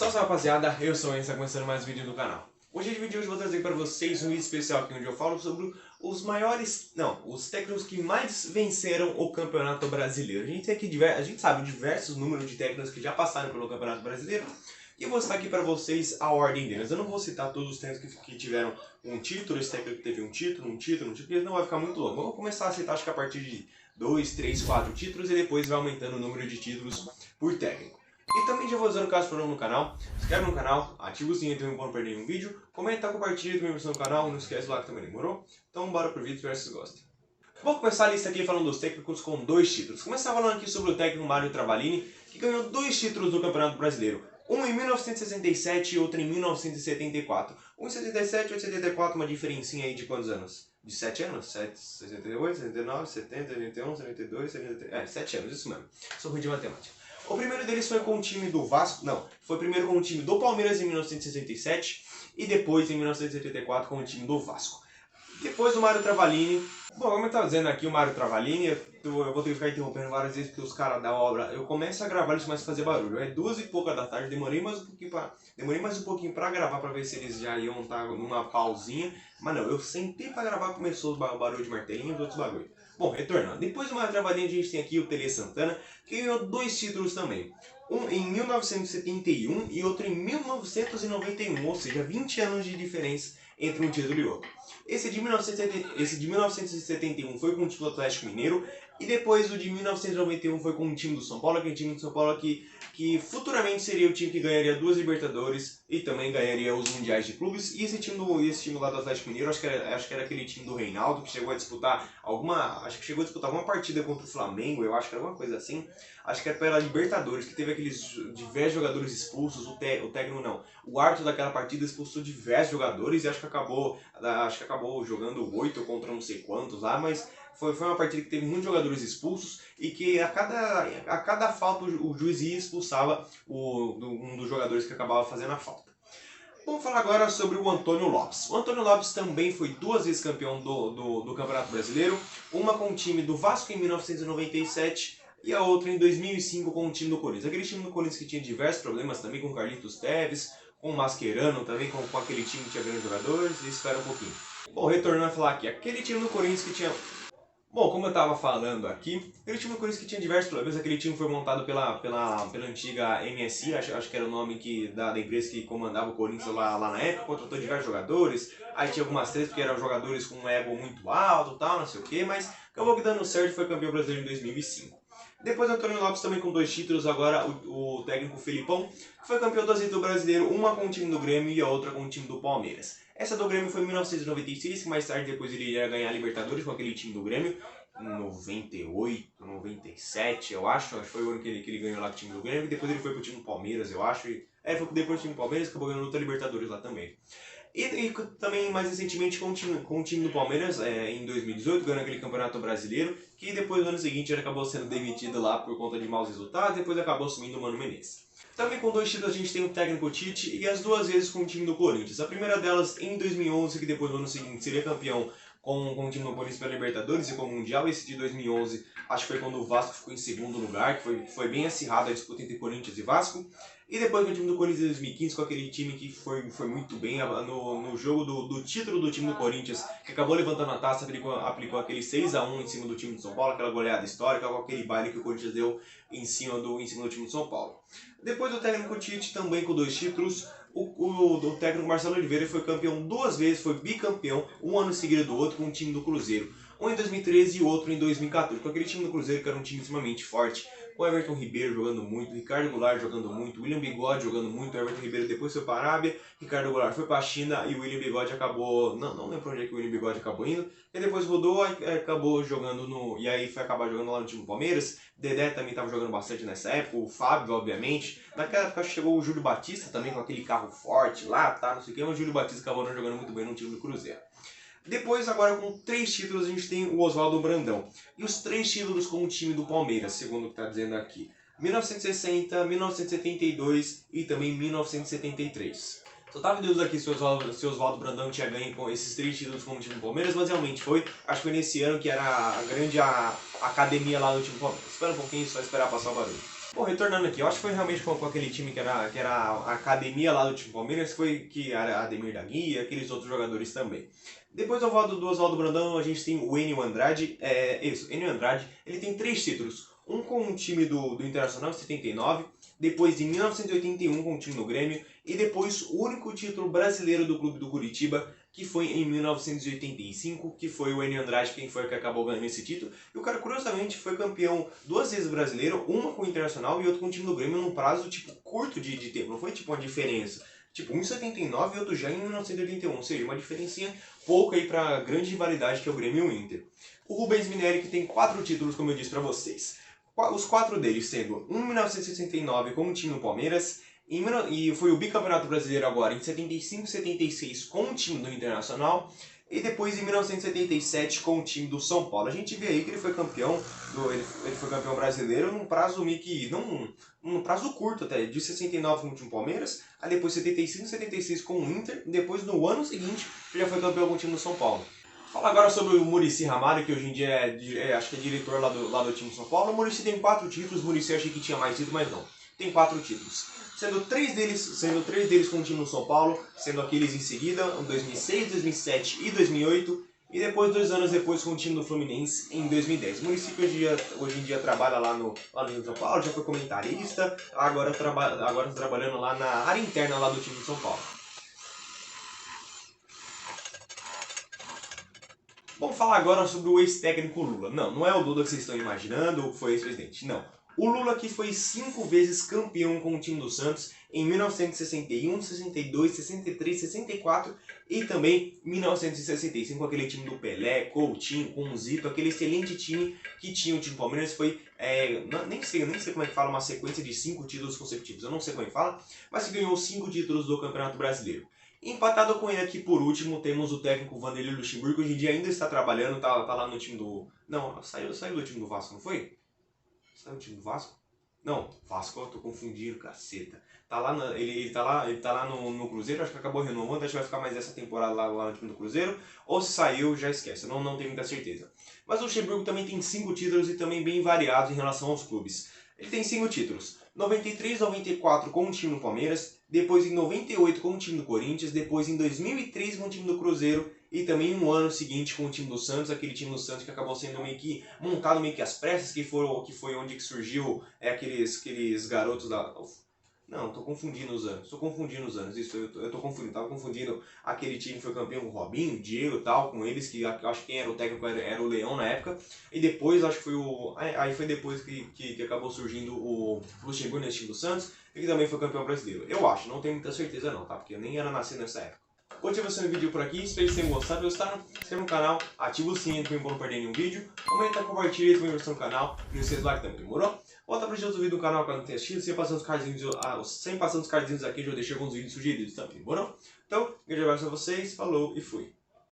Salve rapaziada, eu sou o Enzo, começando mais um vídeo do canal. Hoje no vídeo de hoje eu vou trazer para vocês um vídeo especial aqui onde eu falo sobre os técnicos que mais venceram o Campeonato Brasileiro. A gente sabe diversos números de técnicos que já passaram pelo Campeonato Brasileiro e eu vou citar aqui para vocês a ordem deles. Eu não vou citar todos os técnicos que tiveram um título, esse técnico que teve um título, porque não vai ficar muito longo. Eu vou começar a citar acho que a partir de 2, 3, 4 títulos e depois vai aumentando o número de títulos por técnico. E também já vou usando caso for novo no canal, se inscreve no canal, ativa o sininho também para não perder nenhum vídeo, comenta, compartilha também no canal, não esquece lá que também demorou. Então bora pro vídeo, espero que vocês gostem. Vou começar a lista aqui falando dos técnicos com 2 títulos. Começar falando aqui sobre o técnico Mário Travalini, que ganhou 2 títulos do Campeonato Brasileiro. Um em 1967 e outro em 1974. Um em 77 e outro em 74, uma diferencinha aí de quantos anos? De 7 anos? 68, 79, 70, 81, 72, 73... 7 anos, isso mesmo. Sou ruim de matemática. O primeiro deles foi com o time do Vasco, foi primeiro com o time do Palmeiras em 1967 e depois em 1974 com o time do Vasco. Depois do Mário Travalini, bom, como eu estava dizendo aqui, o Mário Travalini, eu vou ter que ficar interrompendo várias vezes porque os caras da obra, eu começo a gravar eles começam a fazer barulho. É 2 e pouca da tarde, demorei mais um pouquinho para gravar para ver se eles já iam estar numa pausinha, mas não, eu sentei para gravar, começou o barulho de martelinho e os outros bagulho. Bom, retornando. Depois do Mário Travalini a gente tem aqui o Tele Santana, que ganhou 2 títulos também. Um em 1971 e outro em 1991, ou seja, 20 anos de diferença entre um título e outro. Esse de 1971 foi com o time do Atlético Mineiro e depois o de 1991 foi com o time do São Paulo, aquele time do São Paulo que futuramente seria o time que ganharia 2 Libertadores e também ganharia os Mundiais de Clubes. E esse time lá do Atlético Mineiro, acho que era aquele time do Reinaldo que chegou a disputar alguma partida contra o Flamengo, eu acho que era alguma coisa assim. Acho que era pela Libertadores, que teve aqueles diversos jogadores expulsos, o árbitro daquela partida expulsou diversos jogadores e acho que acabou jogando 8 contra não sei quantos lá, mas foi uma partida que teve muitos jogadores expulsos e que a cada falta o juiz ia e expulsava um dos jogadores que acabava fazendo a falta. Vamos falar agora sobre o Antônio Lopes. O Antônio Lopes também foi 2 vezes campeão do Campeonato Brasileiro, uma com o time do Vasco em 1997 e a outra em 2005 com o time do Corinthians. Aquele time do Corinthians que tinha diversos problemas também com o Carlitos Teves, com o Mascherano também, com aquele time que tinha grandes jogadores, e espera um pouquinho. Bom, retornando a falar aqui, aquele time do Corinthians que tinha... Bom, como eu estava falando aqui, aquele time do Corinthians que tinha diversos problemas, aquele time foi montado pela antiga MSI, acho que era o nome da empresa que comandava o Corinthians lá na época, contratou diversos jogadores, aí tinha algumas tretas porque eram jogadores com um ego muito alto e tal, não sei o que, mas acabou que dando certo e foi campeão brasileiro em 2005. Depois o Antônio Lopes também com 2 títulos, agora o técnico Felipão, que foi campeão 2 vezes do Brasileiro, uma com o time do Grêmio e a outra com o time do Palmeiras. Essa do Grêmio foi em 1996, que mais tarde depois ele iria ganhar a Libertadores com aquele time do Grêmio, em 98, 97, eu acho que foi o ano que ele ganhou lá com o time do Grêmio, e depois ele foi pro time do Palmeiras, eu acho, foi depois do time do Palmeiras, acabou ganhando outra Libertadores lá também. E também mais recentemente com o time do Palmeiras, em 2018, ganhando aquele Campeonato Brasileiro, que depois no ano seguinte ele acabou sendo demitido lá por conta de maus resultados, depois acabou assumindo o Mano Menezes. Também com 2 títulos a gente tem o técnico Tite e as 2 vezes com o time do Corinthians. A primeira delas em 2011, que depois no ano seguinte seria campeão com o time do Corinthians pela Libertadores e com o Mundial. Esse de 2011 acho que foi quando o Vasco ficou em segundo lugar, que foi bem acirrada a disputa entre Corinthians e Vasco. E depois com o time do Corinthians em 2015, com aquele time que foi muito bem no jogo do título do time do Corinthians, que acabou levantando a taça, aplicou aquele 6-1 em cima do time de São Paulo, aquela goleada histórica, com aquele baile que o Corinthians deu em cima do time de São Paulo. Depois do técnico Tite, também com 2 títulos, o técnico Marcelo Oliveira foi campeão 2 vezes, foi bicampeão, um ano seguido do outro com o time do Cruzeiro. Um em 2013 e outro em 2014, com aquele time do Cruzeiro que era um time extremamente forte, com o Everton Ribeiro jogando muito, Ricardo Goulart jogando muito, William Bigode jogando muito, Everton Ribeiro depois foi para a Arábia, Ricardo Goulart foi para a China e o William Bigode acabou... Não lembro onde é que o William Bigode acabou indo, e depois rodou e acabou jogando e aí foi acabar jogando lá no time do Palmeiras. Dedé também estava jogando bastante nessa época, o Fábio, obviamente. Naquela época chegou o Júlio Batista também com aquele carro forte lá, não sei o que, mas o Júlio Batista acabou não jogando muito bem no time do Cruzeiro. Depois, agora com 3 títulos, a gente tem o Oswaldo Brandão. E os 3 títulos com o time do Palmeiras, segundo o que está dizendo aqui. 1960, 1972 e também 1973. Só tava em dúvida aqui se o Oswaldo Brandão tinha ganho com esses 3 títulos com o time do Palmeiras, mas realmente foi. Acho que foi nesse ano que era a grande academia lá do time do Palmeiras. Espera um pouquinho, só esperar passar o barulho. Bom, retornando aqui, eu acho que foi realmente com aquele time que era a academia lá do time Palmeiras, foi que era a Ademir da Guia, aqueles outros jogadores também. Depois do Oswaldo Brandão, a gente tem o Enio Andrade, Enio Andrade, ele tem 3 títulos. Um com o time do Internacional, em 79, depois em 1981 com o time do Grêmio, e depois o único título brasileiro do clube do Curitiba, que foi em 1985, que foi o Enio Andrade quem foi que acabou ganhando esse título. E o cara, curiosamente, foi campeão 2 vezes brasileiro, uma com o Internacional e outra com o time do Grêmio, num prazo, tipo, curto de tempo. Não foi, tipo, uma diferença. Tipo, um em 79 e outro já em 1981. Ou seja, uma diferencinha pouca aí pra grande rivalidade que é o Grêmio e o Inter. O Rubens Minelli, que tem 4 títulos, como eu disse pra vocês. Os 4 deles sendo um em 1969 com o time do Palmeiras, e foi o bicampeonato brasileiro agora em 75 e 76 com o time do Internacional, e depois em 1977 com o time do São Paulo. A gente vê aí que ele foi campeão, ele foi campeão brasileiro num prazo meio que, num prazo curto até, de 69 com o time do Palmeiras, aí depois 75 e 76 com o Inter, e depois no ano seguinte ele já foi campeão com o time do São Paulo. Fala agora sobre o Muricy Ramalho, que hoje em dia acho que é diretor lá do time do São Paulo. O Muricy tem 4 títulos, o Muricy eu achei que tinha mais títulos, mas não. Tem 4 títulos. Sendo três deles com o time do São Paulo, sendo aqueles em seguida, em 2006, 2007 e 2008. E depois, 2 anos depois, com o time do Fluminense, em 2010. O Muricy hoje em dia trabalha lá no São Paulo, já foi comentarista, agora está trabalhando lá na área interna lá do time do São Paulo. Vamos falar agora sobre o ex-técnico Lula. Não é o Lula que vocês estão imaginando, ou foi ex-presidente. Não. O Lula que foi 5 vezes campeão com o time do Santos em 1961, 62, 63, 64 e também 1965 com aquele time do Pelé, Coutinho, com o Zito, aquele excelente time que tinha o time do Palmeiras. Foi, nem sei como é que fala, uma sequência de 5 títulos consecutivos, eu não sei como é que fala, mas que ganhou 5 títulos do Campeonato Brasileiro. Empatado com ele aqui por último, temos o técnico Vanderlei Luxemburgo, que hoje em dia ainda está trabalhando, tá lá no time do... Não, saiu do time do Vasco, não foi? Saiu do time do Vasco? Não, Vasco, eu tô confundindo, caceta. Ele tá lá no Cruzeiro, acho que acabou renovando, acho que vai ficar mais essa temporada lá no time do Cruzeiro, ou se saiu, já esquece, não tenho muita certeza. Mas o Luxemburgo também tem 5 títulos e também bem variados em relação aos clubes. Ele tem 5 títulos, 93, 94 com o time do Palmeiras, depois em 98 com o time do Corinthians, depois em 2003 com o time do Cruzeiro e também no ano seguinte com o time do Santos, aquele time do Santos que acabou sendo meio que montado meio que às pressas, que foi onde que surgiu aqueles garotos da... Não, tô confundindo os anos, isso, tava confundindo aquele time que foi campeão com o Robinho, o Diego e tal, com eles, que acho que quem era o técnico era o Leão na época, e depois, acho que foi depois que acabou surgindo o Luxemburgo nesse time do Santos, e que também foi campeão brasileiro. Eu acho, não tenho muita certeza não, tá, porque eu nem era nascido nessa época. Continue assistindo o vídeo por aqui, espero que vocês tenham gostado. Se gostaram, se inscreva no canal, ativa o sininho para não perder nenhum vídeo, comenta, compartilha, também no canal, e não esqueça do like também, demorou? Volta para os outros vídeos do canal que eu não tenho assistido, sem passando os cardzinhos aqui, eu já deixei alguns vídeos sugeridos também, demorou? Então, grande abraço a vocês, falou e fui!